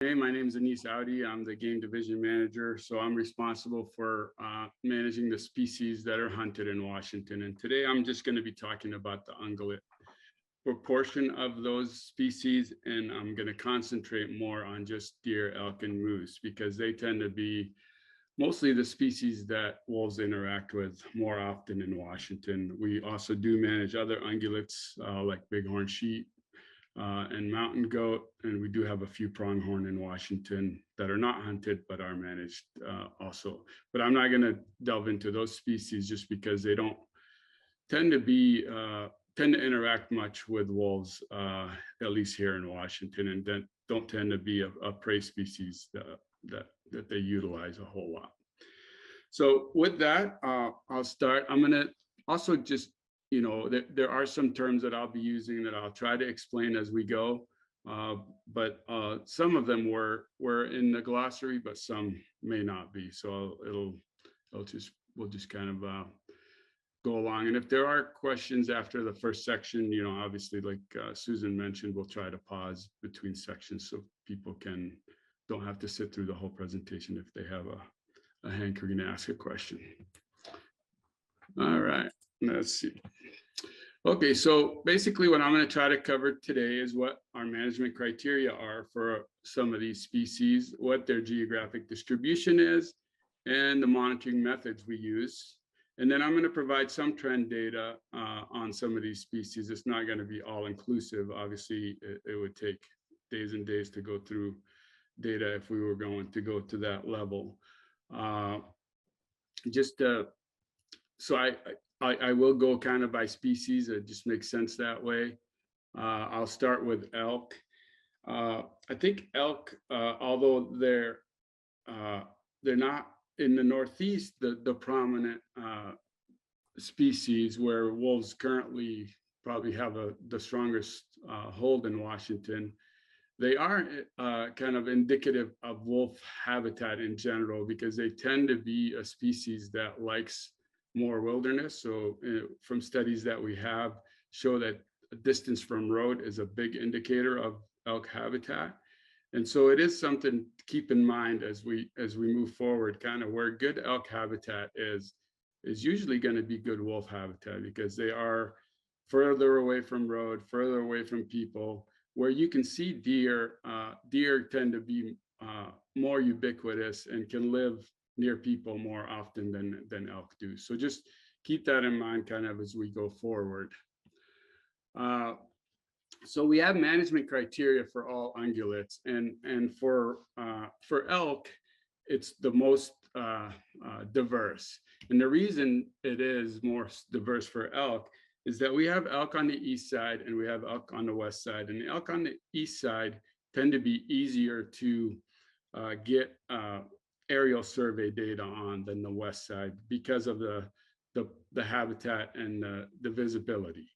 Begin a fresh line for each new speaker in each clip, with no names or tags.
Hey, my name is Aoude. I'm the game division manager, so I'm responsible for managing the species that are hunted in Washington. And today I'm just going to be talking about the ungulate proportion of those species, and I'm going to concentrate more on just deer, elk, and moose because they tend to be mostly the species that wolves interact with more often in Washington. We also do manage other ungulates like bighorn sheep, and mountain goat, and we do have a few pronghorn in Washington that are not hunted but are managed also. But I'm not going to delve into those species just because they don't tend to interact much with wolves, at least here in Washington, and then don't tend to be a prey species that they utilize a whole lot. So with that, I'll start. I'm going to also just there are some terms that I'll be using that I'll try to explain as we go, but some of them were in the glossary, but some may not be. So we'll just kind of go along. And if there are questions after the first section, obviously, like Susan mentioned, we'll try to pause between sections so people don't have to sit through the whole presentation if they have a hankering to ask a question. All right. Let's see. Okay, so basically what I'm going to try to cover today is what our management criteria are for some of these species, what their geographic distribution is, and the monitoring methods we use. And then I'm going to provide some trend data on some of these species. It's not going to be all inclusive. Obviously, it would take days and days to go through data if we were going to go to that level. So I will go kind of by species. It just makes sense that way. I'll start with elk. I think elk, although they're not in the Northeast, the prominent species where wolves currently probably have the strongest hold in Washington, they are kind of indicative of wolf habitat in general because they tend to be a species that likes more wilderness. So from studies that we have show that a distance from road is a big indicator of elk habitat. And so it is something to keep in mind as we move forward, kind of where good elk habitat is usually going to be good wolf habitat because they are further away from road, further away from people, where you can see deer. Deer tend to be more ubiquitous and can live near people more often than elk do. So just keep that in mind kind of as we go forward. So we have management criteria for all ungulates, and for elk, it's the most diverse. And the reason it is more diverse for elk is that we have elk on the east side and we have elk on the west side. And the elk on the east side tend to be easier to get aerial survey data on than the west side because of the habitat and the visibility.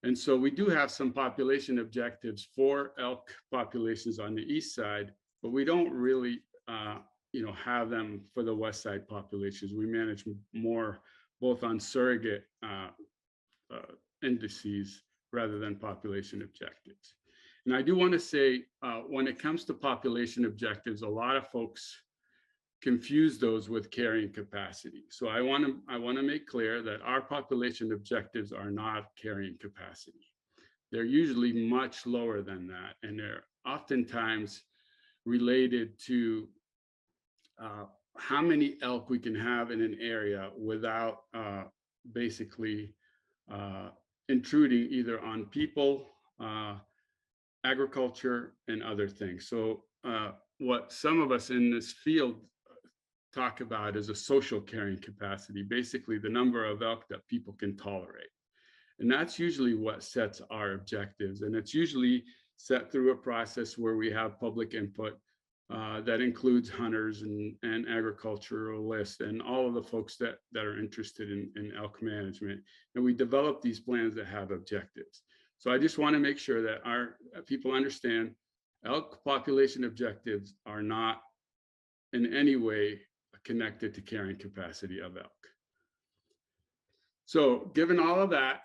And so we do have some population objectives for elk populations on the east side, but we don't really have them for the west side populations. We manage more both on surrogate indices rather than population objectives. And I do want to say, when it comes to population objectives, a lot of folks confuse those with carrying capacity. So I want to make clear that our population objectives are not carrying capacity. They're usually much lower than that, and they're oftentimes related to how many elk we can have in an area without basically intruding either on people, agriculture, and other things. So what some of us in this field talk about is a social carrying capacity, basically the number of elk that people can tolerate. And that's usually what sets our objectives. And it's usually set through a process where we have public input that includes hunters and agriculturalists and all of the folks that are interested in elk management. And we develop these plans that have objectives. So I just want to make sure that our people understand elk population objectives are not in any way connected to carrying capacity of elk. So given all of that,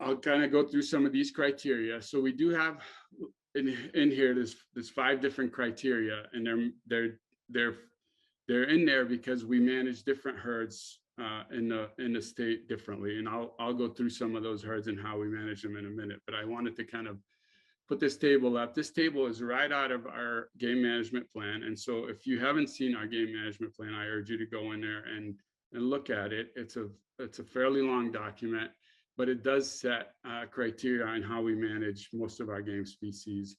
I'll kind of go through some of these criteria. So we do have in here, there's 5 different criteria, and they're in there because we manage different herds in the state differently. And I'll go through some of those herds and how we manage them in a minute. But I wanted to kind of put this table up. This table is right out of our game management plan. And so if you haven't seen our game management plan, I urge you to go in there and look at it. It's a fairly long document, but it does set criteria on how we manage most of our game species.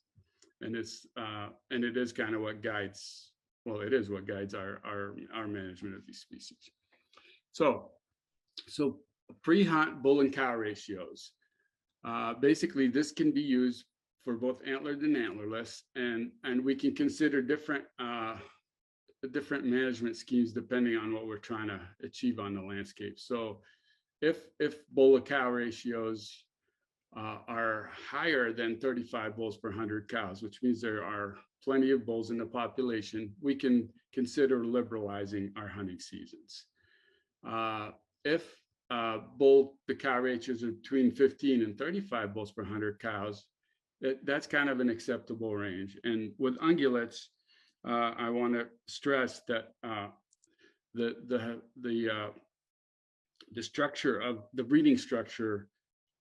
And it is kind of what guides, well, it is what guides our management of these species. So pre-hunt bull and cow ratios. Basically, this can be used for both antlered and antlerless, and we can consider different management schemes depending on what we're trying to achieve on the landscape. So if bull to cow ratios are higher than 35 bulls per 100 cows, which means there are plenty of bulls in the population, we can consider liberalizing our hunting seasons. If bull to cow ratios are between 15 and 35 bulls per 100 cows, that's kind of an acceptable range. And with ungulates, I want to stress that the structure of the breeding structure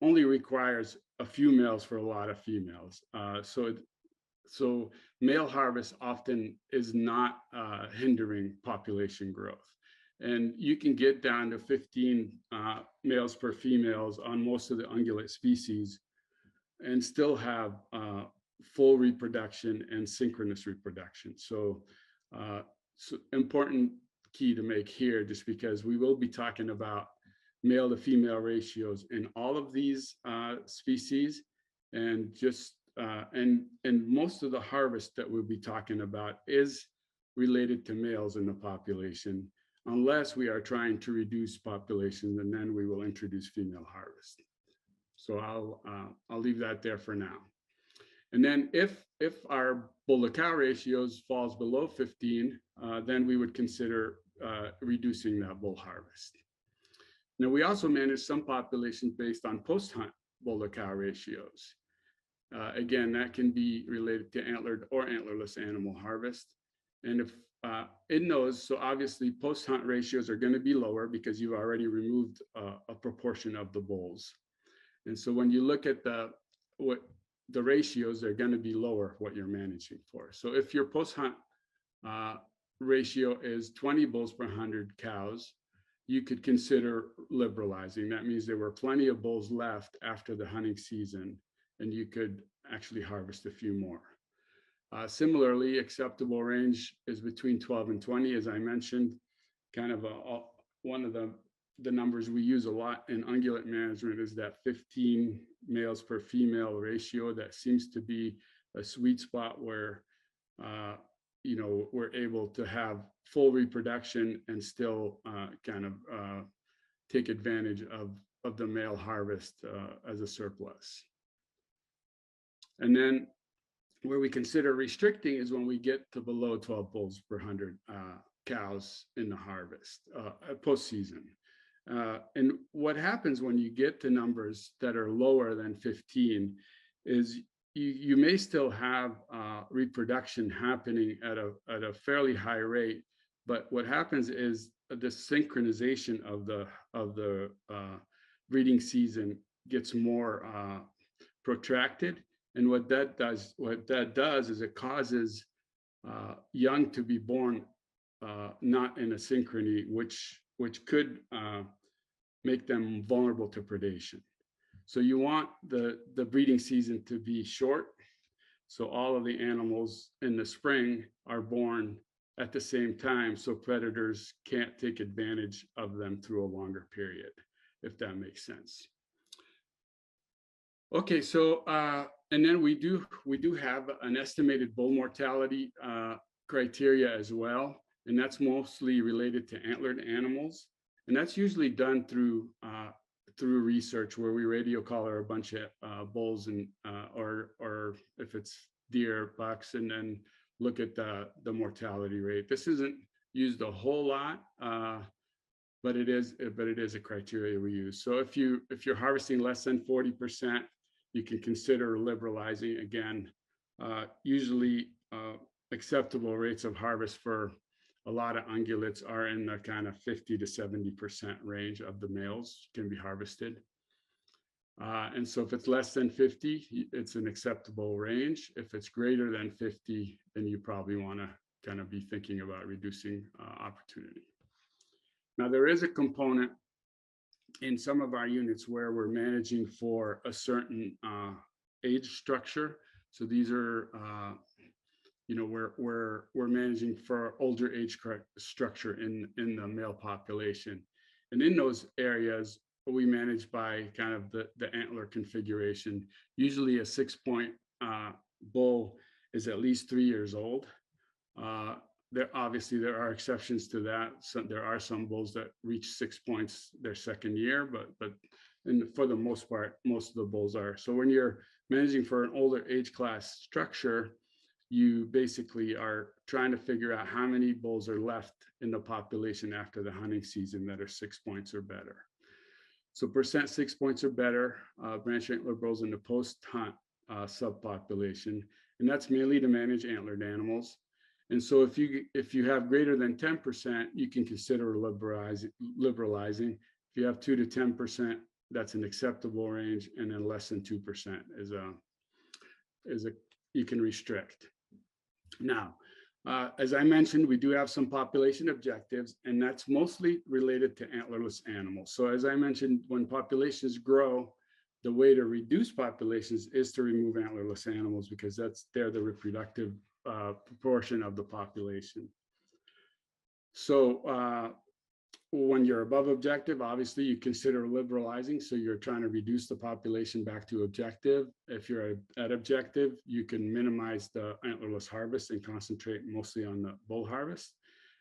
only requires a few males for a lot of females. So male harvest often is not hindering population growth. And you can get down to 15 males per females on most of the ungulate species and still have full reproduction and synchronous reproduction. So important key to make here, just because we will be talking about male to female ratios in all of these species, and just and most of the harvest that we'll be talking about is related to males in the population, unless we are trying to reduce populations, and then we will introduce female harvest. So I'll leave that there for now. And then if our bull to cow ratios falls below 15, then we would consider reducing that bull harvest. Now, we also manage some populations based on post-hunt bull to cow ratios. Again, that can be related to antlered or antlerless animal harvest. And if in those, so obviously post-hunt ratios are going to be lower because you've already removed a proportion of the bulls. And so when you look at the ratios, they're going to be lower what you're managing for. So if your post-hunt ratio is 20 bulls per 100 cows, you could consider liberalizing. That means there were plenty of bulls left after the hunting season, and you could actually harvest a few more. Similarly, acceptable range is between 12 and 20, as I mentioned. Kind of one of the numbers we use a lot in ungulate management is that 15 males per female ratio. That seems to be a sweet spot where we're able to have full reproduction and still kind of take advantage of the male harvest as a surplus. And then where we consider restricting is when we get to below 12 bulls per 100 cows in the harvest postseason. And what happens when you get to numbers that are lower than 15 is you may still have reproduction happening at a fairly high rate, but what happens is the synchronization of the breeding season gets more protracted. And what that does is it causes young to be born not in a synchrony, which could make them vulnerable to predation. So you want the breeding season to be short, so all of the animals in the spring are born at the same time, so predators can't take advantage of them through a longer period, if that makes sense. Okay, so and then we do have an estimated bull mortality criteria as well, and that's mostly related to antlered animals, and that's usually done through research where we radio collar a bunch of bulls and or if it's deer, bucks, and then look at the mortality rate. This isn't used a whole lot, but it is a criteria we use. So if you're harvesting less than 40%, you can consider liberalizing. Again, Usually acceptable rates of harvest for a lot of ungulates are in the kind of 50 to 70% range of the males can be harvested. And so if it's less than 50, it's an acceptable range. If it's greater than 50, then you probably want to kind of be thinking about reducing opportunity. Now, there is a component in some of our units where we're managing for a certain age structure. So these are, we're managing for older age structure in the male population. And in those areas, we manage by kind of the antler configuration. Usually a 6-point bull is at least 3 years old. There are exceptions to that. So there are some bulls that reach 6 points their second year, but for the most part, most of the bulls are. So when you're managing for an older age class structure, you basically are trying to figure out how many bulls are left in the population after the hunting season that are 6 points or better. So percent 6 points or better, branch antler bulls in the post-hunt subpopulation, and that's mainly to manage antlered animals. And so if you have greater than 10%, you can consider liberalizing. If you have 2 to 10%, that's an acceptable range, and then less than 2% you can restrict. Now, as I mentioned, we do have some population objectives, and that's mostly related to antlerless animals. So as I mentioned, when populations grow, the way to reduce populations is to remove antlerless animals because they're the reproductive proportion of the population. So when you're above objective, obviously you consider liberalizing. So you're trying to reduce the population back to objective. If you're at objective, you can minimize the antlerless harvest and concentrate mostly on the bull harvest.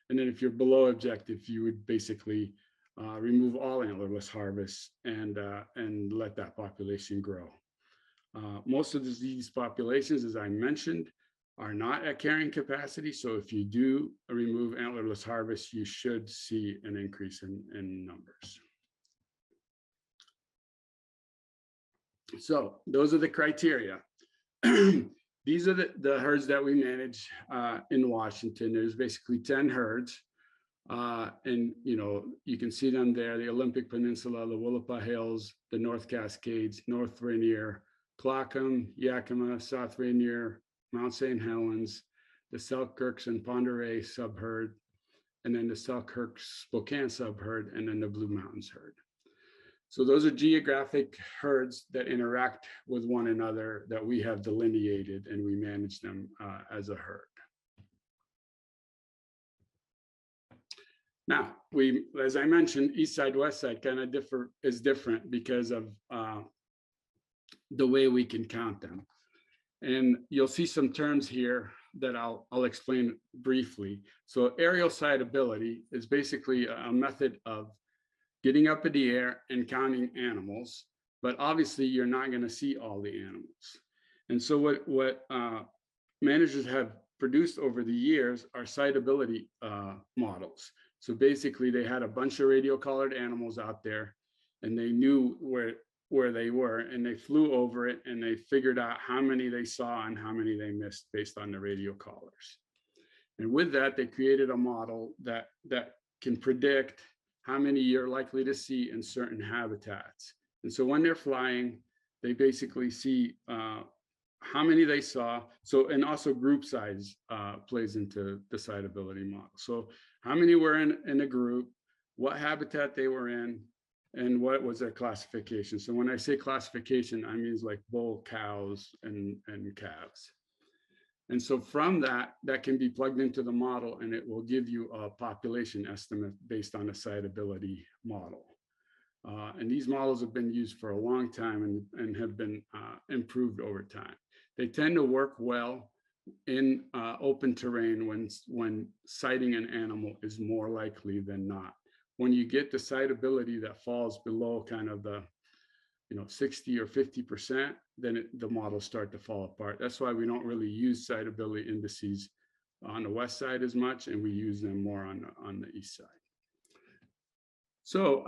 And then if you're below objective, you would basically remove all antlerless harvests and let that population grow. Most of these populations, as I mentioned, are not at carrying capacity. So if you do remove antlerless harvest, you should see an increase in numbers. So those are the criteria. These are the herds that we manage in Washington. There's basically 10 herds. And you can see them there: the Olympic Peninsula, the Willapa Hills, the North Cascades, North Rainier, Colockum, Yakima, South Rainier, Mount St. Helens, the Selkirks and Pend Oreille subherd, and then the Selkirk Spokane subherd, and then the Blue Mountains herd. So those are geographic herds that interact with one another that we have delineated, and we manage them as a herd. Now, as I mentioned, east side, west side kind of is different because of the way we can count them. And you'll see some terms here that I'll explain briefly. So aerial sighability is basically a method of getting up in the air and counting animals, but obviously you're not going to see all the animals. And so what managers have produced over the years are sightability models. So basically they had a bunch of radio collared animals out there, and they knew where they were, and they flew over it, and they figured out how many they saw and how many they missed based on the radio collars. And with that, they created a model that can predict how many you're likely to see in certain habitats. And so when they're flying, they basically see how many they saw. So, and also group size plays into the sightability model. So how many were in a group, what habitat they were in, and what was their classification. So when I say classification, I mean like bull, cows, and calves. And so from that can be plugged into the model, and it will give you a population estimate based on a sightability model. And these models have been used for a long time and have been improved over time. They tend to work well in open terrain when sighting an animal is more likely than not. When you get the sightability that falls below kind of the 60 or 50%, then the models start to fall apart. That's why we don't really use sightability indices on the west side as much, and we use them more on the east side. So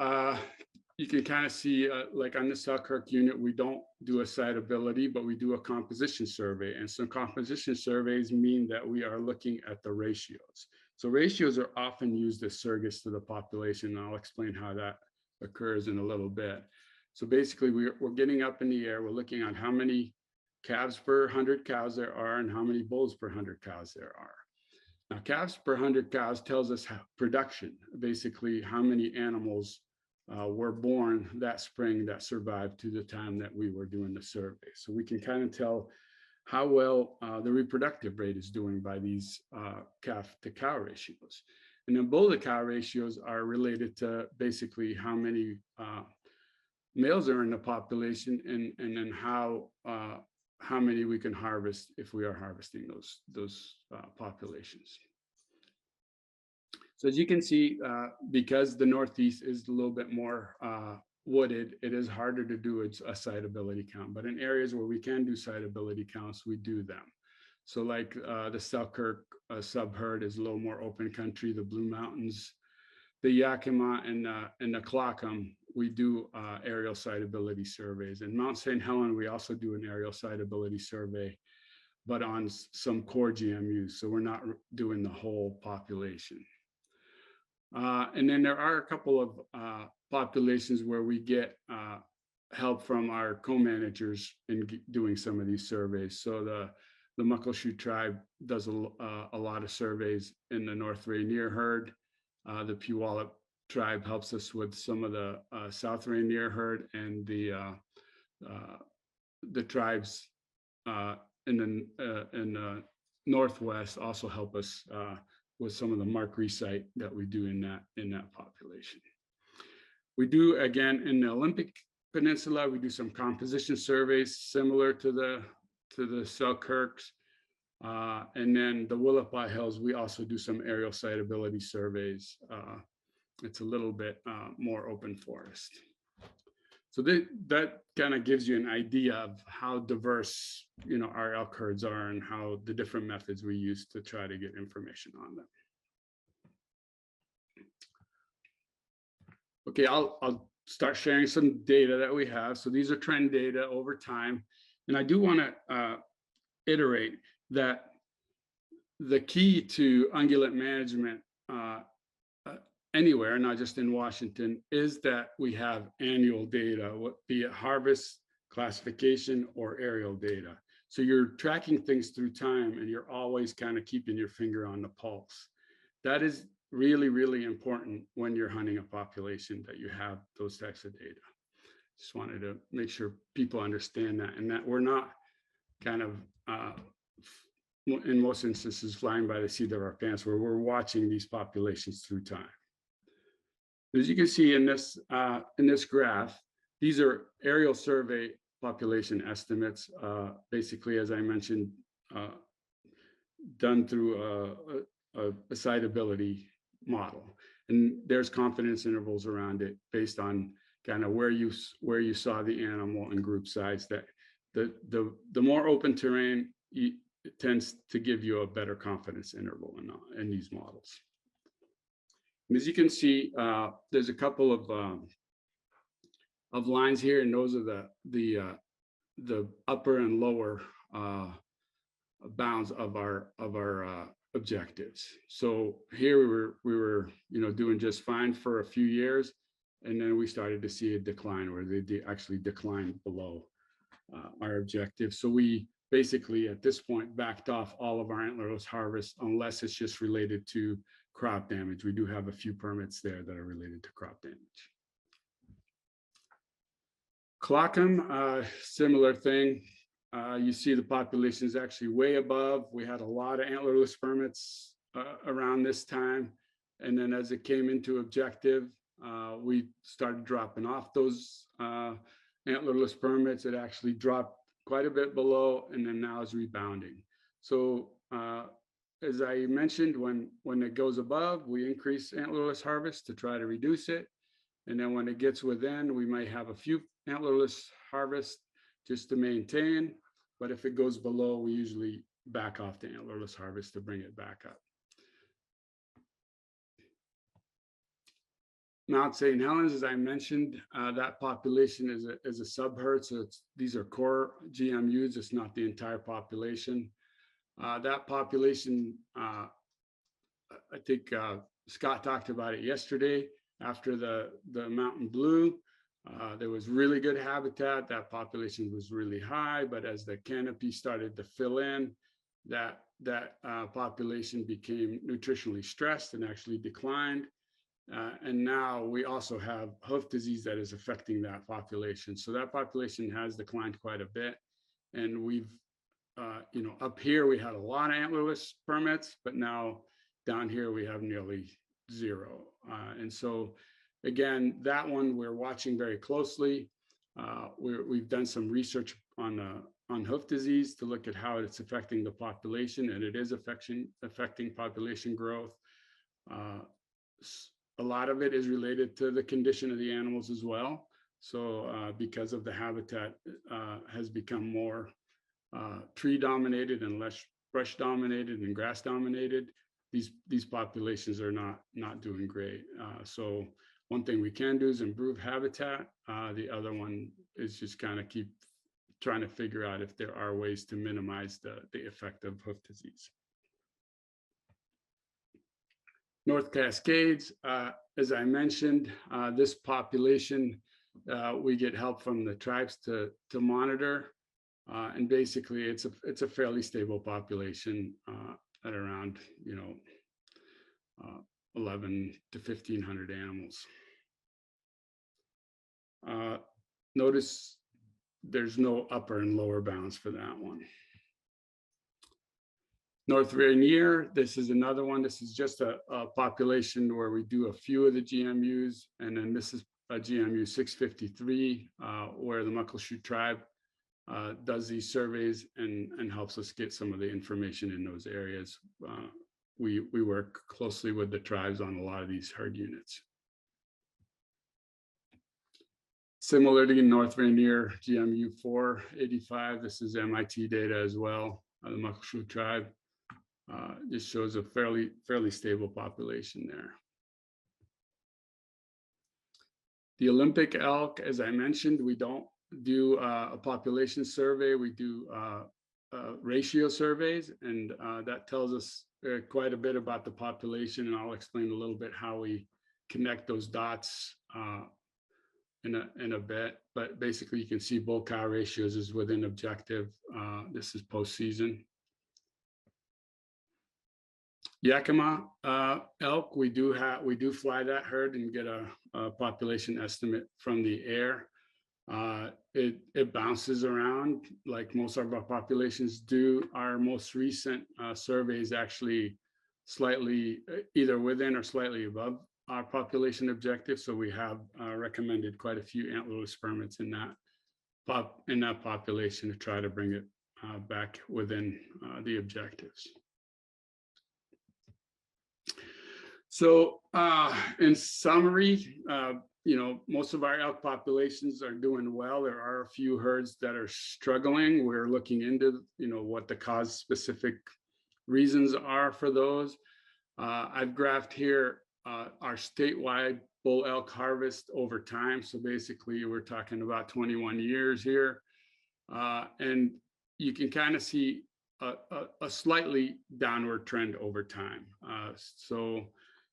you can kind of see, like on the Selkirk unit, we don't do a siteability, but we do a composition survey. And so composition surveys mean that we are looking at the ratios. So ratios are often used as surrogates to the population. And I'll explain how that occurs in a little bit. So basically, we're getting up in the air. We're looking at how many calves per 100 cows there are and how many bulls per 100 cows there are. Now, calves per 100 cows tells us production, basically how many animals were born that spring that survived to the time that we were doing the survey. So we can kind of tell how well the reproductive rate is doing by these calf to cow ratios. And then bull to cow ratios are related to basically how many males are in the population and then how many we can harvest if we are harvesting those populations. So as you can see, because the Northeast is a little bit more wooded, it is harder to do a siteability count. But in areas where we can do siteability counts, we do them. So like the Selkirk subherd is a little more open country, the Blue Mountains, the Yakima and the Colockum, we do aerial siteability surveys. In Mount St. Helens, we also do an aerial siteability survey, but on some core GMUs. So we're not doing the whole population. And then there are a couple of populations where we get help from our co-managers in doing some of these surveys. So the Muckleshoot tribe does a lot of surveys in the North Rainier herd. The Puyallup tribe helps us with some of the South Rainier herd, and the tribes in the Northwest also help us with some of the mark recite that we do in that population. We do, again, in the Olympic Peninsula, we do some composition surveys similar to the Selkirks. And then the Willapa Hills, we also do some aerial siteability surveys. It's a little bit more open forest. So that kind of gives you an idea of how diverse, our elk herds are and how the different methods we use to try to get information on them. Okay, I'll start sharing some data that we have. So these are trend data over time. And I do want to iterate that the key to ungulate management anywhere, not just in Washington, is that we have annual data, be it harvest, classification, or aerial data. So you're tracking things through time and you're always kind of keeping your finger on the pulse. That is really, really important when you're hunting a population, that you have those types of data. Just wanted to make sure people understand that, and that we're not kind of, in most instances, flying by the seat of our pants, where we're watching these populations through time. As you can see in this graph, these are aerial survey population estimates, basically, as I mentioned, done through a siteability model. And there's confidence intervals around it based on kind of where you saw the animal and group size. That the more open terrain, it tends to give you a better confidence interval in these models. And as you can see, there's a couple of lines here, and those are the upper and lower bounds of our objectives. So here we were doing just fine for a few years, and then we started to see a decline where they actually declined below our objective. So we basically at this point backed off all of our antlerless harvest unless it's just related to crop damage. We do have a few permits there that are related to crop damage. Colockum, similar thing. You see the population is actually way above. We had a lot of antlerless permits around this time. And then as it came into objective, we started dropping off those antlerless permits. It actually dropped quite a bit below, and then now is rebounding. So as I mentioned, when it goes above, we increase antlerless harvest to try to reduce it. And then when it gets within, we might have a few antlerless harvest just to maintain. But if it goes below, we usually back off the antlerless harvest to bring it back up. Mount St. Helens, as I mentioned, that population is a subherd, so these are core GMUs. It's not the entire population. That population, I think Scott talked about it yesterday. After the mountain blew, there was really good habitat. That population was really high, but as the canopy started to fill in, that population became nutritionally stressed and actually declined. And now we also have hoof disease that is affecting that population. So that population has declined quite a bit. And we've, up here we had a lot of antlerless permits, but now down here we have nearly zero. And so again, that one we're watching very closely. We've done some research on hoof disease to look at how it's affecting the population, and it is affecting population growth. A lot of it is related to the condition of the animals as well. So because of the habitat has become more tree dominated and less brush dominated and grass dominated, these populations are not doing great. So one thing we can do is improve habitat. The other one is just kind of keep trying to figure out if there are ways to minimize the effect of hoof disease. North Cascades, as I mentioned, this population, we get help from the tribes to monitor, and basically it's a fairly stable population at around 11 to 1,500 animals. Notice there's no upper and lower bounds for that one. North Rainier, this is another one. This is just a population where we do a few of the GMUs, and then this is a GMU 653, where the Muckleshoot tribe does these surveys and helps us get some of the information in those areas. We work closely with the tribes on a lot of these herd units. Similarly, in North Rainier, GMU 485, this is MIT data as well. The Muckleshoot tribe just shows a fairly stable population there. The Olympic elk, as I mentioned, we don't do a population survey. We do ratio surveys, and that tells us quite a bit about the population. And I'll explain a little bit how we connect those dots in a bit. But basically, you can see bull cow ratios is within objective. This is postseason. Yakima elk, we do fly that herd and get a population estimate from the air. It bounces around like most of our populations do. Our most recent surveys actually slightly either within or slightly above our population objective. So we have recommended quite a few antlerless permits in that population to try to bring it back within the objectives. So in summary, most of our elk populations are doing well. There are a few herds that are struggling. We're looking into, what the cause specific reasons are for those. I've graphed here our statewide bull elk harvest over time. So basically we're talking about 21 years here. And you can kind of see a slightly downward trend over time. So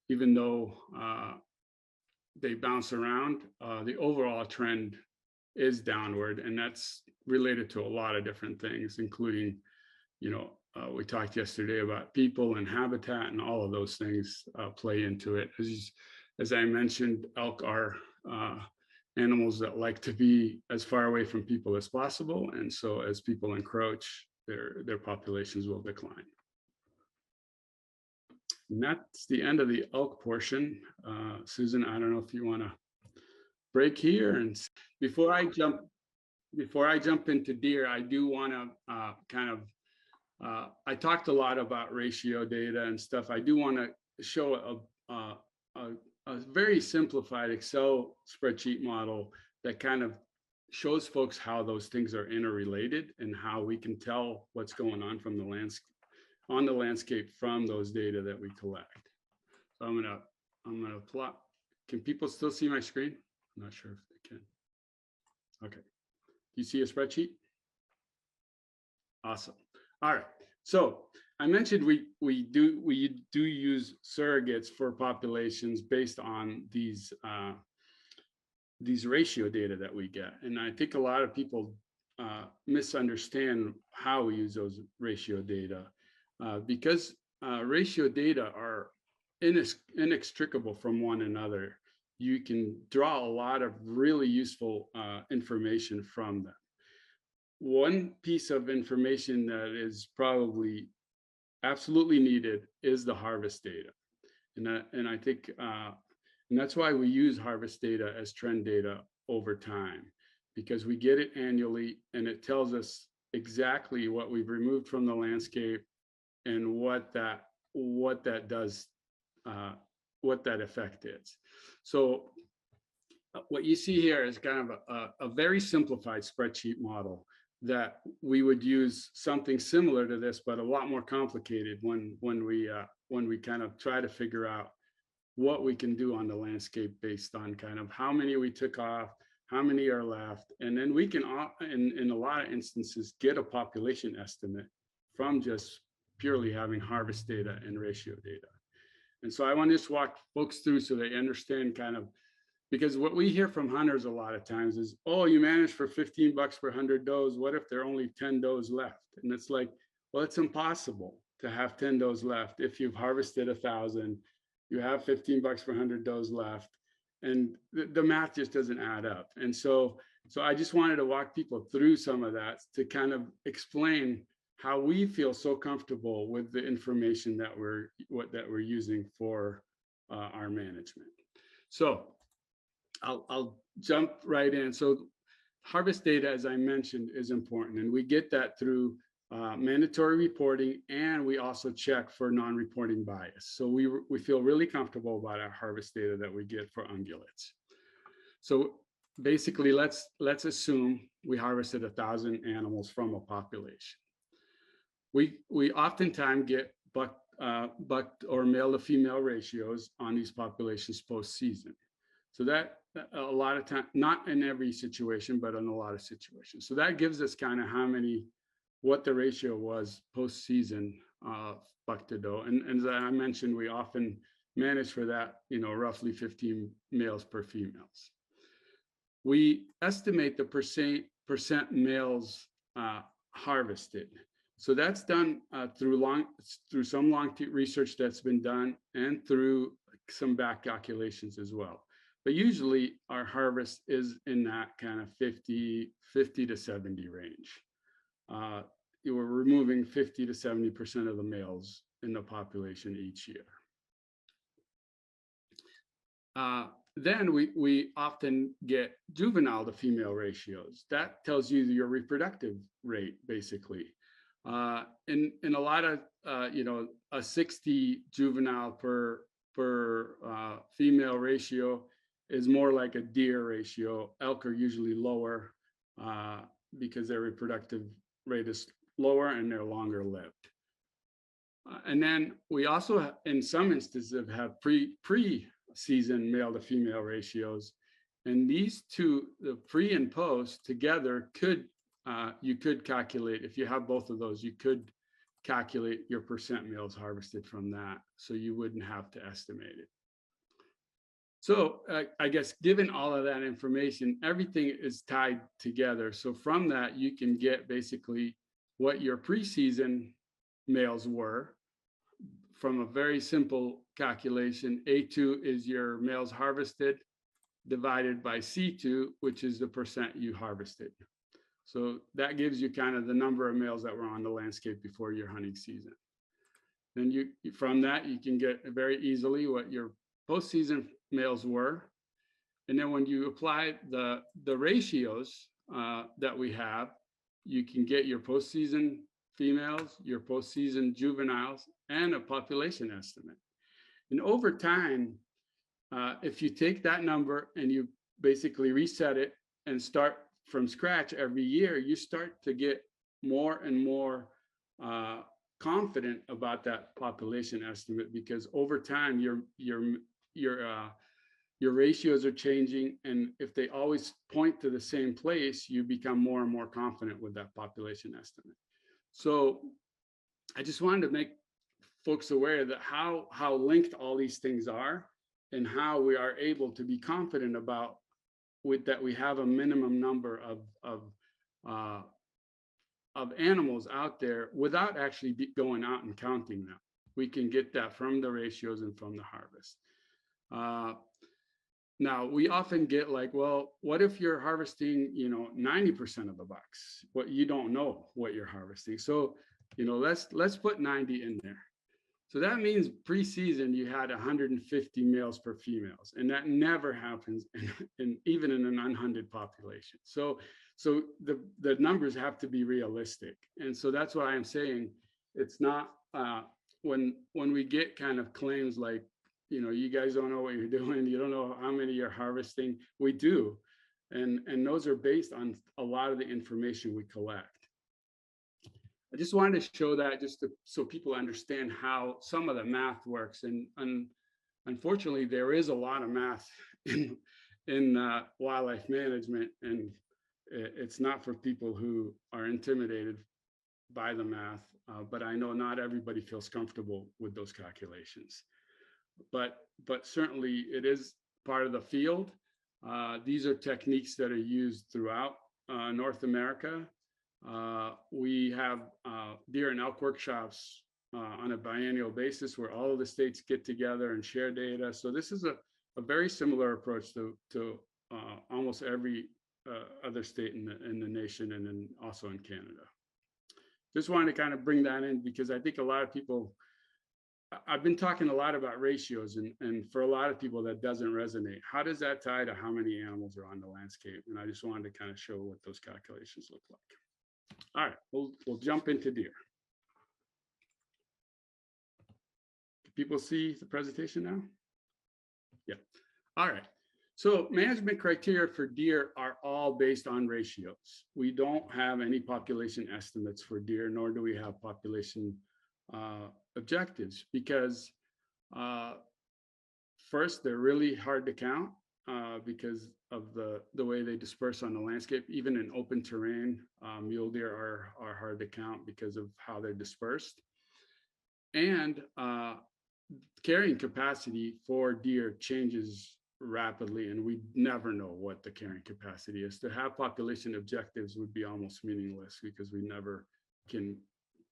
even though they bounce around, the overall trend is downward, and that's related to a lot of different things, including, we talked yesterday about people and habitat, and all of those things play into it. As I mentioned, elk are animals that like to be as far away from people as possible, and so as people encroach, their populations will decline. And that's the end of the elk portion. Susan, I don't know if you want to break here. And before I jump into deer, I do want to I talked a lot about ratio data and stuff. I do want to show a very simplified Excel spreadsheet model that kind of shows folks how those things are interrelated and how we can tell what's going on from the landscape from those data that we collect. So I'm gonna plot Can people still see my screen? I'm not sure if they can. Okay. You see a spreadsheet? Awesome. All right. So I mentioned we do use surrogates for populations based on these ratio data that we get, and I think a lot of people misunderstand how we use those ratio data because ratio data are inextricable from one another. You can draw a lot of really useful information from them. One piece of information that is probably absolutely needed is the harvest data. And I think, and that's why we use harvest data as trend data over time, because we get it annually and it tells us exactly what we've removed from the landscape and what that does, what that effect is. So what you see here is kind of a very simplified spreadsheet model that we would use something similar to this, but a lot more complicated when we kind of try to figure out what we can do on the landscape based on kind of how many we took off, how many are left, and then we can, in a lot of instances, get a population estimate from just purely having harvest data and ratio data. And so I want to just walk folks through so they understand kind of, because what we hear from hunters a lot of times is, oh, you managed for 15 bucks per 100 does. What if there are only 10 does left? And it's like, well, it's impossible to have 10 does left. If you've harvested 1,000, you have 15 bucks per 100 does left. And the math just doesn't add up. And so I just wanted to walk people through some of that to kind of explain how we feel so comfortable with the information that we're using for our management. So I'll jump right in. So harvest data, as I mentioned, is important, and we get that through mandatory reporting, and we also check for non-reporting bias. So we feel really comfortable about our harvest data that we get for ungulates. So basically, let's assume we harvested 1,000 animals from a population. We oftentimes get buck or male to female ratios on these populations post-season. So that a lot of time, not in every situation, but in a lot of situations. So that gives us kind of what the ratio was post-season buck to doe. And as I mentioned, we often manage for that, roughly 15 males per females. We estimate the percent males harvested. So that's done through some long-term research that's been done and through some back calculations as well. But usually our harvest is in that kind of 50 to 70 range. We're removing 50 to 70% of the males in the population each year. Then we often get juvenile to female ratios. That tells you your reproductive rate, basically. In a lot of, a 60 juvenile per female ratio is more like a deer ratio. Elk are usually lower because their reproductive rate is lower and they're longer lived. And then we also, in some instances, have pre-season male to female ratios. And these two, the pre and post together, you could calculate, if you have both of those, you could calculate your percent males harvested from that. So you wouldn't have to estimate it. So I guess given all of that information, everything is tied together. So from that, you can get basically what your preseason males were from a very simple calculation. A2 is your males harvested divided by C2, which is the percent you harvested. So that gives you kind of the number of males that were on the landscape before your hunting season. Then from that, you can get very easily what your postseason males were. And then when you apply the ratios that we have, you can get your postseason females, your postseason juveniles, and a population estimate. And over time, if you take that number and you basically reset it and start from scratch every year, you start to get more and more confident about that population estimate, because over time your your ratios are changing. And if they always point to the same place, you become more and more confident with that population estimate. So I just wanted to make folks aware that how linked all these things are, and how we are able to be confident about that we have a minimum number of animals out there without actually going out and counting them. We can get that from the ratios and from the harvest. Now we often get like, well, what if you're harvesting, 90% of the bucks? What you don't know what you're harvesting. So, let's put 90 in there. So that means preseason you had 150 males per females, and that never happens even in an unhunted population. So the numbers have to be realistic, and so that's why I'm saying it's not when we get kind of claims like, you guys don't know what you're doing, you don't know how many you're harvesting. We do, and those are based on a lot of the information we collect. I just wanted to show that so people understand how some of the math works. And unfortunately, there is a lot of math in wildlife management, and it's not for people who are intimidated by the math. But I know not everybody feels comfortable with those calculations. But certainly it is part of the field. These are techniques that are used throughout North America. We have deer and elk workshops on a biennial basis where all of the states get together and share data. So this is a very similar approach to almost every other state in the nation, and then also in Canada. Just wanted to kind of bring that in because I think a lot of people, I've been talking a lot about ratios, and for a lot of people that doesn't resonate. How does that tie to how many animals are on the landscape? And I just wanted to kind of show what those calculations look like. All right, we'll jump into deer. Can people see the presentation now? Yeah. All right. So management criteria for deer are all based on ratios. We don't have any population estimates for deer, nor do we have population objectives, because first, they're really hard to count because of the way they disperse on the landscape. Even in open terrain, mule deer are hard to count because of how they're dispersed. And carrying capacity for deer changes rapidly, and we never know what the carrying capacity is. To have population objectives would be almost meaningless because we never can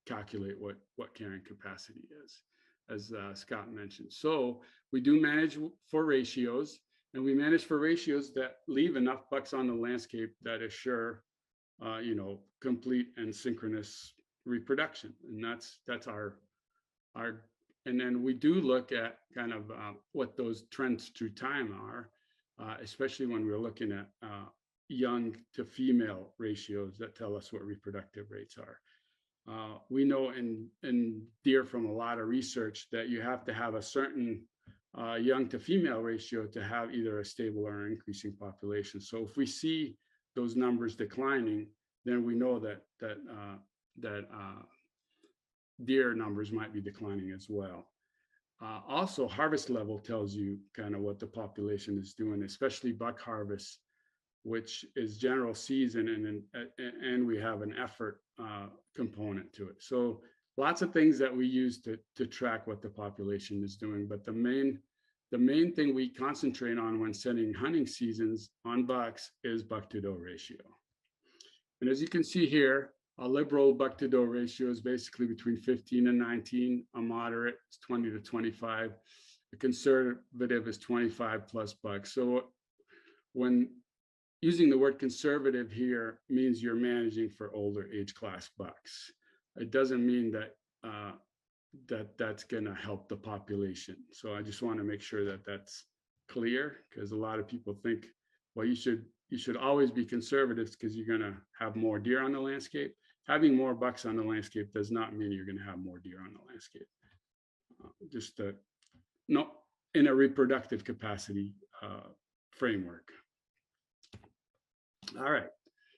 calculate what carrying capacity is, as Scott mentioned. So we do manage for ratios, and we manage for ratios that leave enough bucks on the landscape that assure, complete and synchronous reproduction. And that's our. And then we do look at kind of what those trends through time are, especially when we're looking at young to female ratios that tell us what reproductive rates are. We know in deer from a lot of research that you have to have a certain young to female ratio to have either a stable or an increasing population. So if we see those numbers declining, then we know that deer numbers might be declining as well. Also, harvest level tells you kind of what the population is doing, especially buck harvest, which is general season, and we have an effort component to it. So lots of things that we use to track what the population is doing. But the main thing we concentrate on when setting hunting seasons on bucks is buck to doe ratio. And as you can see here, a liberal buck to doe ratio is basically between 15 and 19. A moderate is 20 to 25. A conservative is 25 plus bucks. So when using the word conservative here means you're managing for older age class bucks. It doesn't mean that that's going to help the population. So I just want to make sure that that's clear, because a lot of people think, well, you should always be conservative because you're going to have more deer on the landscape. Having more bucks on the landscape does not mean you're going to have more deer on the landscape. No, in a reproductive capacity framework. All right,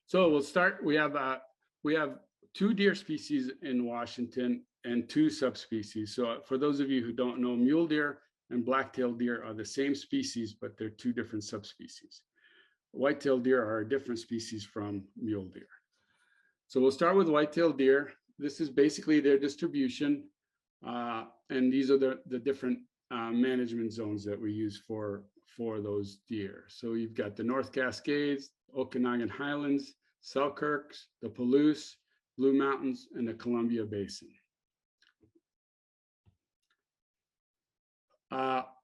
so we'll start. We have 2 deer species in Washington and 2 subspecies. So for those of you who don't know, mule deer and black-tailed deer are the same species, but they're two different subspecies. White-tailed deer are a different species from mule deer. So we'll start with white-tailed deer. This is basically their distribution, and these are the different management zones that we use for those deer. So you've got the North Cascades, Okanagan Highlands, Selkirks, the Palouse, Blue Mountains, and the Columbia Basin.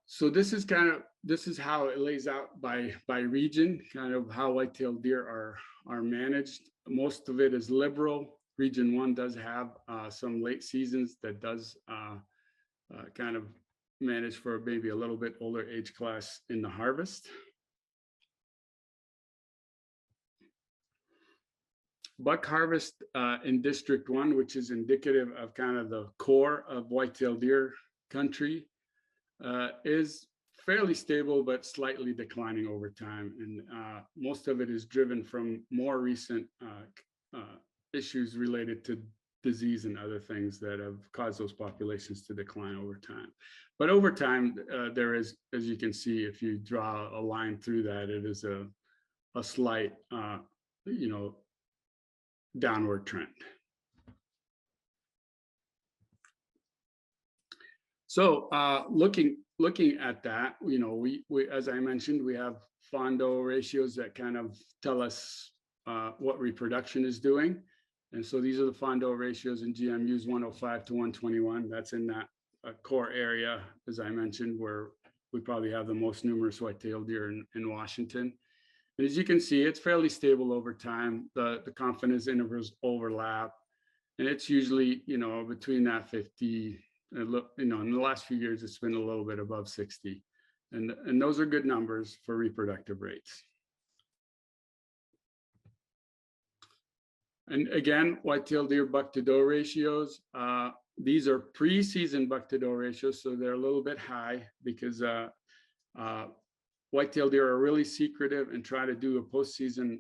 So this is how it lays out by region, kind of how white-tailed deer are managed. Most of it is liberal. Region 1 does have some late seasons that does kind of manage for maybe a little bit older age class in the harvest. Buck harvest in District 1, which is indicative of kind of the core of white-tailed deer country, is fairly stable, but slightly declining over time. And most of it is driven from more recent issues related to disease and other things that have caused those populations to decline over time. But over time, there is, as you can see, if you draw a line through that, it is a slight, downward trend. So looking at that, we as I mentioned, we have Fondo ratios that kind of tell us what reproduction is doing. And so these are the Fondo ratios in GMUs 105 to 121. That's in that core area, as I mentioned, where we probably have the most numerous white-tailed deer in Washington. And as you can see, it's fairly stable over time. The confidence intervals overlap, and it's usually, between that 50, in the last few years, it's been a little bit above 60. And those are good numbers for reproductive rates. And again, white-tailed deer buck-to-doe ratios. These are pre-season buck-to-doe ratios, so they're a little bit high because white-tailed deer are really secretive, and try to do a postseason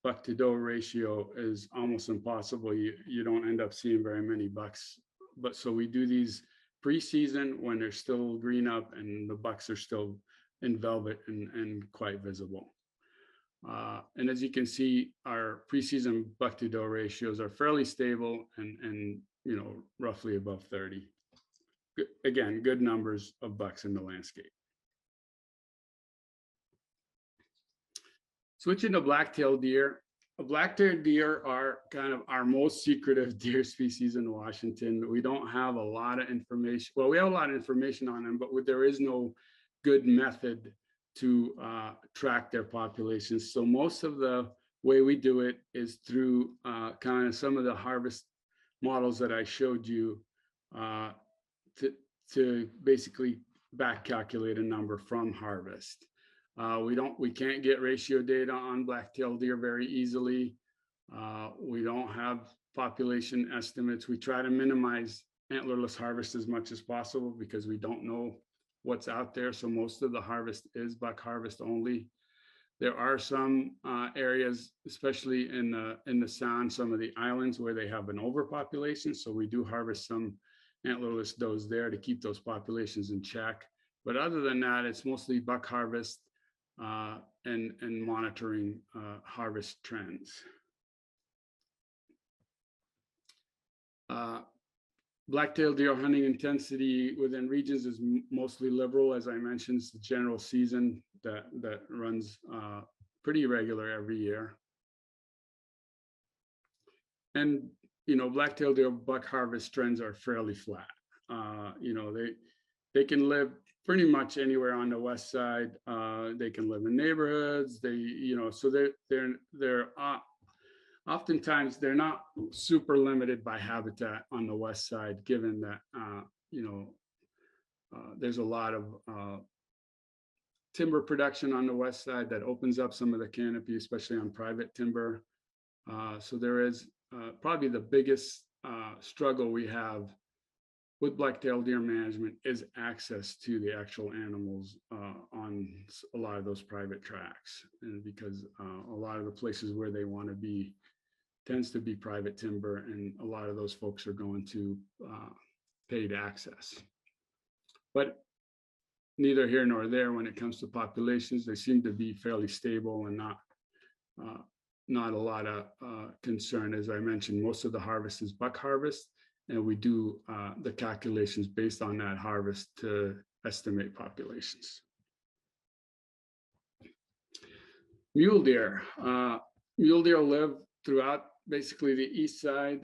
buck-to-doe ratio is almost impossible. You don't end up seeing very many bucks. But so we do these pre-season when they're still green up and the bucks are still in velvet and quite visible. And as you can see, our preseason buck-to-doe ratios are fairly stable and roughly above 30. Again, good numbers of bucks in the landscape. Switching to black-tailed deer. Black-tailed deer are kind of our most secretive deer species in Washington. We don't have a lot of information. Well, we have a lot of information on them, but there is no good method to track their populations. So most of the way we do it is through kind of some of the harvest models that I showed you to basically back calculate a number from harvest. We can't get ratio data on black-tailed deer very easily. We don't have population estimates. We try to minimize antlerless harvest as much as possible because we don't know what's out there. So most of the harvest is buck harvest only. There are some areas, especially in the Sound, some of the islands where they have an overpopulation. So we do harvest some antlerless does there to keep those populations in check. But other than that, it's mostly buck harvest and monitoring harvest trends. Black-tailed deer hunting intensity within regions is mostly liberal. As I mentioned, it's the general season that runs pretty regular every year. And, black-tailed deer buck harvest trends are fairly flat. They can live pretty much anywhere on the west side. They can live in neighborhoods. So they're oftentimes they're not super limited by habitat on the west side, given that there's a lot of timber production on the west side that opens up some of the canopy, especially on private timber. So there is probably the biggest struggle we have with black-tailed deer management is access to the actual animals on a lot of those private tracts, and because a lot of the places where they want to be tends to be private timber, and a lot of those folks are going to paid access. But neither here nor there when it comes to populations. They seem to be fairly stable and not a lot of concern. As I mentioned, most of the harvest is buck harvest, and we do the calculations based on that harvest to estimate populations. Mule deer. Mule deer live throughout basically the east side.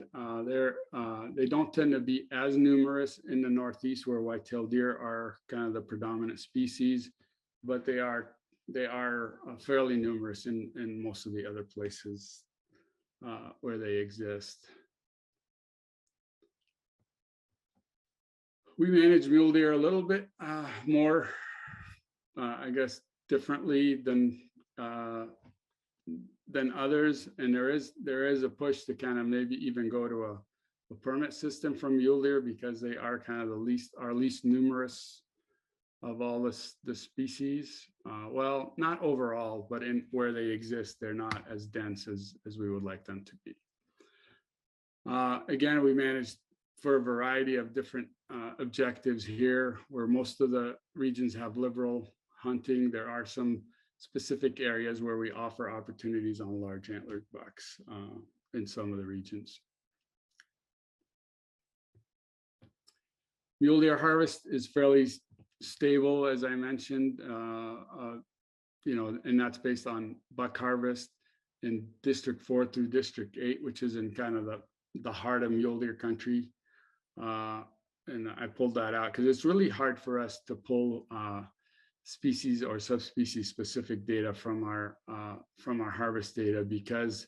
They don't tend to be as numerous in the northeast, where white-tailed deer are kind of the predominant species, but they are fairly numerous in most of the other places where they exist. We manage mule deer a little bit more, I guess, differently than others, and there is a push to kind of maybe even go to a permit system for mule deer, because they are kind of our least numerous of all the species. Well, not overall, but in where they exist, they're not as dense as we would like them to be. Again, we manage for a variety of different objectives here, where most of the regions have liberal hunting. There are some specific areas where we offer opportunities on large antlered bucks in some of the regions. Mule deer harvest is fairly stable, as I mentioned, and that's based on buck harvest in District 4 through District 8, which is in kind of the heart of mule deer country. And I pulled that out because it's really hard for us to pull species or subspecies specific data from our harvest data, because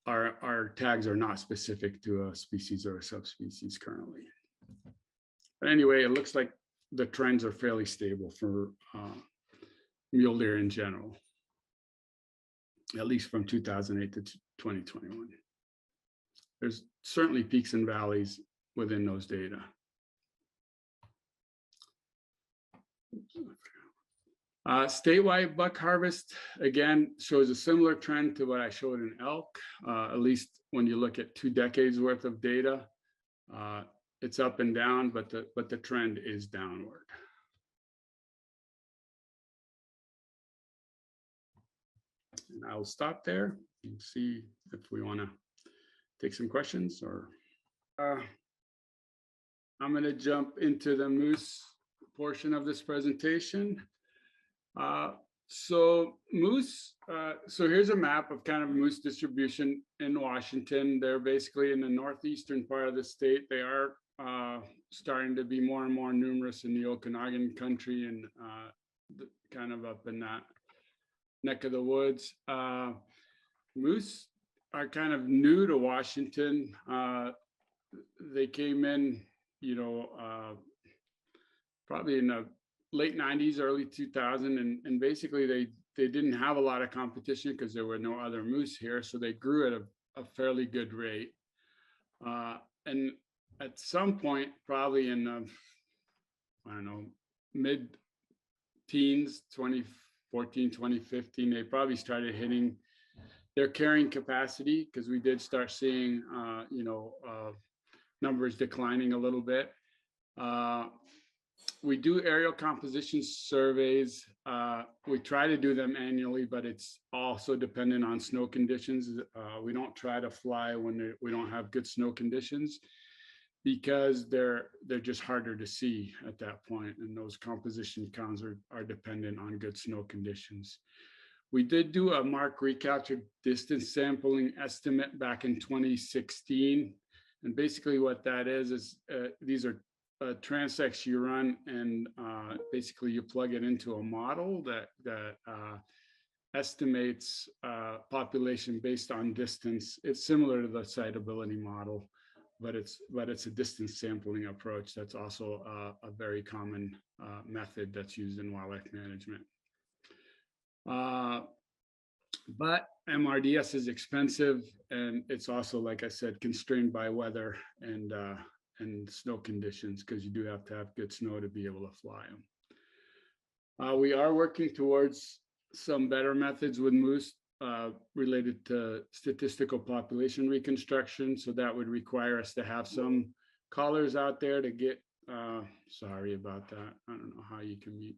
our tags are not specific to a species or a subspecies currently. But anyway, it looks like the trends are fairly stable for mule deer in general, at least from 2008 to 2021. There's certainly peaks and valleys within those data. Statewide buck harvest, again, shows a similar trend to what I showed in elk, at least when you look at 2 decades worth of data. It's up and down, but the trend is downward. And I'll stop there and see if we want to take some questions, or I'm going to jump into the moose portion of this presentation. So moose, so here's a map of kind of moose distribution in Washington. They're basically in the northeastern part of the state. They are starting to be more and more numerous in the Okanagan country and kind of up in that neck of the woods. Moose are kind of new to Washington. They came in, probably in the late 90s, early 2000, and basically they didn't have a lot of competition because there were no other moose here, so they grew at a fairly good rate. And at some point, probably in the, I don't know, mid-teens, 2014, 2015, they probably started hitting their carrying capacity, because we did start seeing, numbers declining a little bit. We do aerial composition surveys. We try to do them annually, but it's also dependent on snow conditions. We don't try to fly when we don't have good snow conditions, because they're just harder to see at that point, and those composition counts are dependent on good snow conditions. We did do a mark recapture distance sampling estimate back in 2016. And basically what that is these are transects you run, and basically you plug it into a model that estimates population based on distance. It's similar to the siteability model, but it's a distance sampling approach. That's also a very common method that's used in wildlife management. But MRDS is expensive, and it's also, like I said, constrained by weather and snow conditions, because you do have to have good snow to be able to fly them. We are working towards some better methods with moose related to statistical population reconstruction. So that would require us to have some collars out there to get Sorry about that. I don't know how you can mute.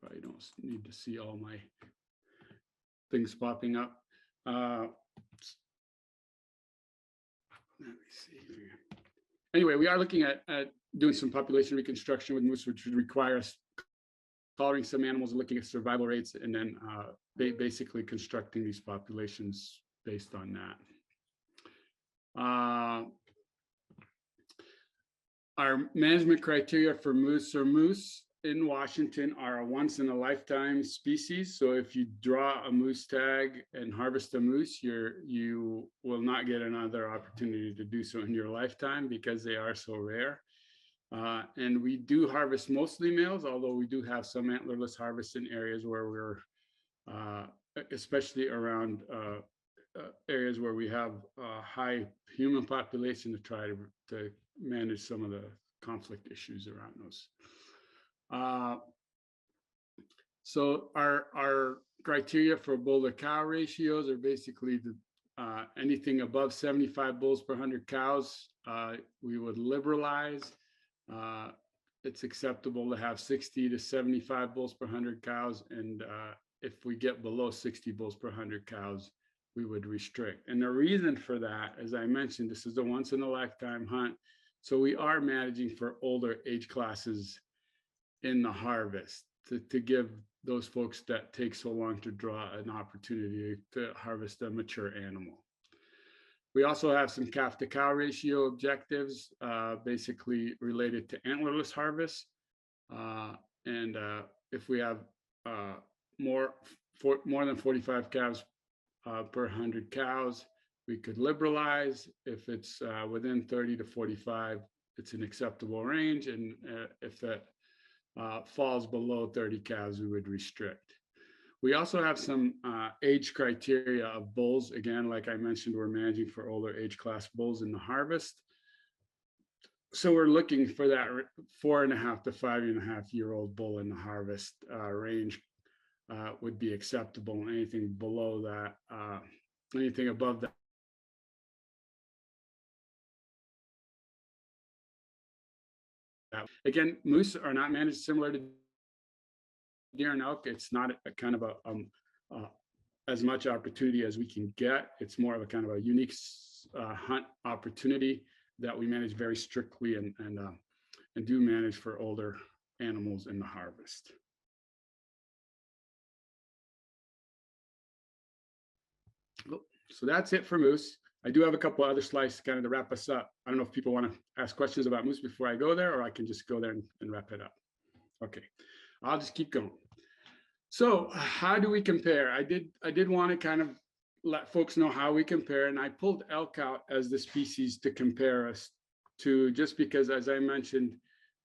Probably don't need to see all my things popping up. Let me see here. Anyway, we are looking at doing some population reconstruction with moose, which would require us collaring some animals, looking at survival rates, and then basically constructing these populations based on that. Our management criteria for moose in Washington are a once in a lifetime species. So if you draw a moose tag and harvest a moose, you will not get another opportunity to do so in your lifetime because they are so rare. And we do harvest mostly males, although we do have some antlerless harvests in areas where we're, especially around areas where we have a high human population, to try to manage some of the conflict issues around those. So our criteria for bull to cow ratios are basically anything above 75 bulls per 100 cows, we would liberalize. It's acceptable to have 60 to 75 bulls per 100 cows. And if we get below 60 bulls per 100 cows, we would restrict. And the reason for that, as I mentioned, this is a once in a lifetime hunt. So we are managing for older age classes in the harvest to give those folks that take so long to draw an opportunity to harvest a mature animal. We also have some calf to cow ratio objectives, basically related to antlerless harvest. And if we have more than 45 calves per 100 cows, we could liberalize. If it's within 30 to 45, it's an acceptable range. And if that falls below 30 calves, we would restrict. We also have some age criteria of bulls. Again, like I mentioned, we're managing for older age class bulls in the harvest. So we're looking for that 4.5 to 5.5-year-old bull in the harvest range would be acceptable. Anything below that, anything above that, again, moose are not managed similar to deer and elk. It's not a kind of as much opportunity as we can get. It's more of a kind of a unique hunt opportunity that we manage very strictly and do manage for older animals in the harvest. So that's it for moose. I do have a couple other slides kind of to wrap us up. I don't know if people want to ask questions about moose before I go there, or I can just go there and wrap it up. Okay, I'll just keep going. So how do we compare? I did want to kind of let folks know how we compare, and I pulled elk out as the species to compare us to, just because, as I mentioned,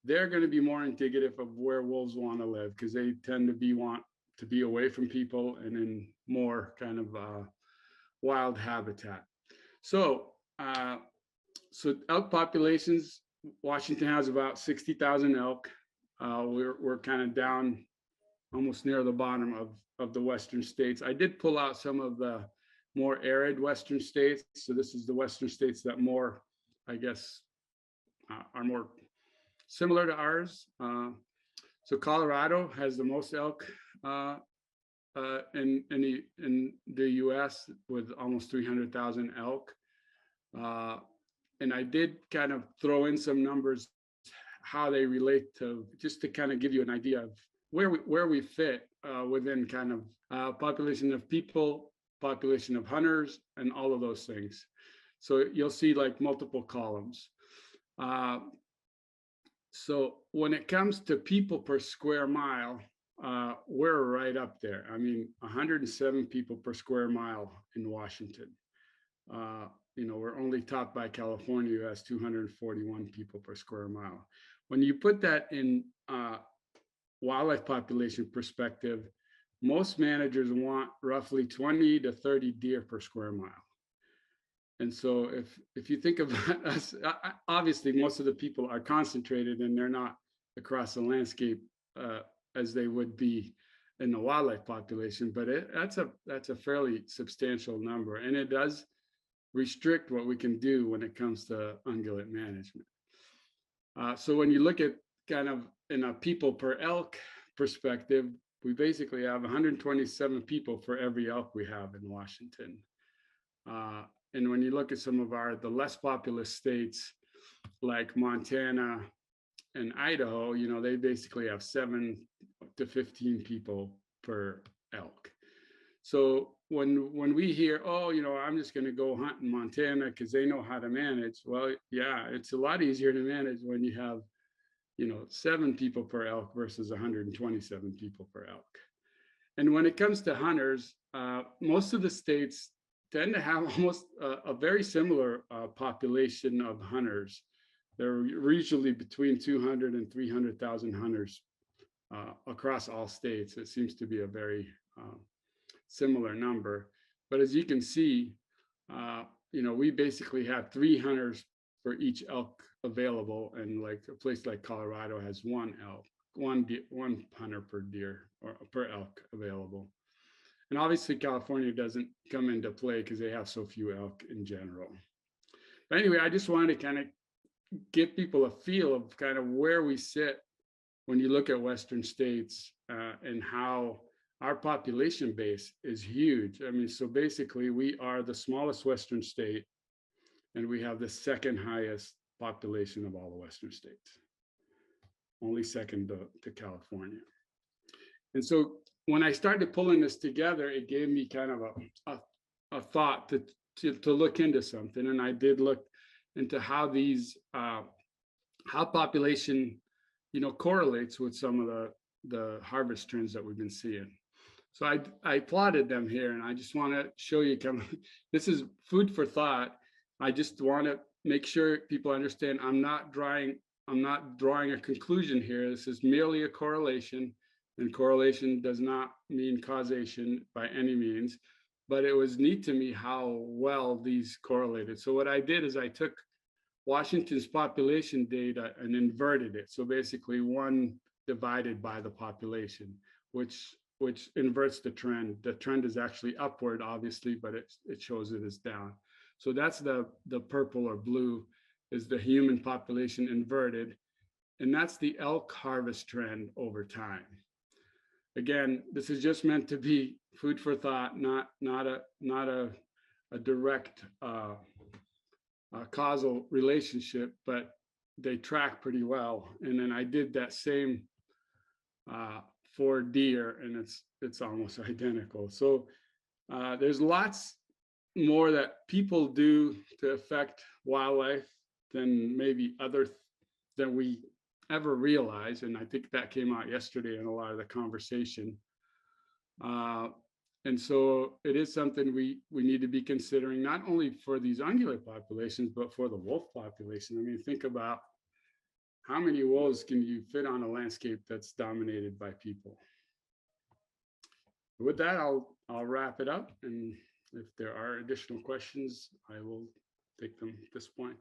they're going to be more indicative of where wolves want to live, because they tend to want to be away from people and in more kind of wild habitat. So elk populations, Washington has about 60,000 elk. We're kind of down almost near the bottom of the western states. I did pull out some of the more arid western states. So this is the western states that more, I guess, are more similar to ours. So Colorado has the most elk in the US, with almost 300,000 elk. And I did kind of throw in some numbers, how they relate to, just to kind of give you an idea of where we fit within kind of population of people, population of hunters, and all of those things. So you'll see like multiple columns. So when it comes to people per square mile, we're right up there. I mean, 107 people per square mile in Washington. We're only topped by California, who has 241 people per square mile. When you put that in wildlife population perspective, most managers want roughly 20 to 30 deer per square mile. And so if you think about us, obviously most of the people are concentrated and they're not across the landscape as they would be in the wildlife population, but that's a fairly substantial number, and it does restrict what we can do when it comes to ungulate management. So when you look at kind of in a people per elk perspective, we basically have 127 people for every elk we have in Washington. And when you look at some of the less populous states like Montana and Idaho, you know, they basically have 7 to 15 people per elk. So when we hear, oh, you know, I'm just going to go hunt in Montana because they know how to manage. Well, yeah, it's a lot easier to manage when you have, you know, 7 people per elk versus 127 people per elk. And when it comes to hunters, most of the states tend to have almost a very similar population of hunters. There are usually between 200 and 300,000 hunters across all states. It seems to be a very similar number. But as you can see, you know, we basically have 3 hunters for each elk available, and like a place like Colorado has 1 elk, one hunter per deer or per elk available. And obviously California doesn't come into play because they have so few elk in general. But anyway, I just wanted to kind of give people a feel of kind of where we sit when you look at Western states and how our population base is huge. I mean, so basically we are the smallest Western state, and we have the 2nd highest population of all the Western states, only second to California. And so when I started pulling this together, it gave me kind of a thought to look into something. And I did look into how these, how population, you know, correlates with some of the harvest trends that we've been seeing. So I plotted them here, and I just want to show you kind of, this is food for thought. I just want to make sure people understand I'm not drawing a conclusion here. This is merely a correlation, and correlation does not mean causation by any means, but it was neat to me how well these correlated. So what I did is I took Washington's population data and inverted it. So basically 1 divided by the population, which inverts the trend. The trend is actually upward, obviously, but it shows it as down. So that's the purple or blue is the human population inverted. And that's the elk harvest trend over time. Again, this is just meant to be food for thought, not a direct causal relationship, but they track pretty well. And then I did that same for deer, and it's almost identical. So there's lots more that people do to affect wildlife than maybe than we ever realize. And I think that came out yesterday in a lot of the conversation. And so it is something we need to be considering, not only for these ungulate populations, but for the wolf population. I mean, think about how many wolves can you fit on a landscape that's dominated by people? With that, I'll wrap it up. And if there are additional questions, I will take them at this point.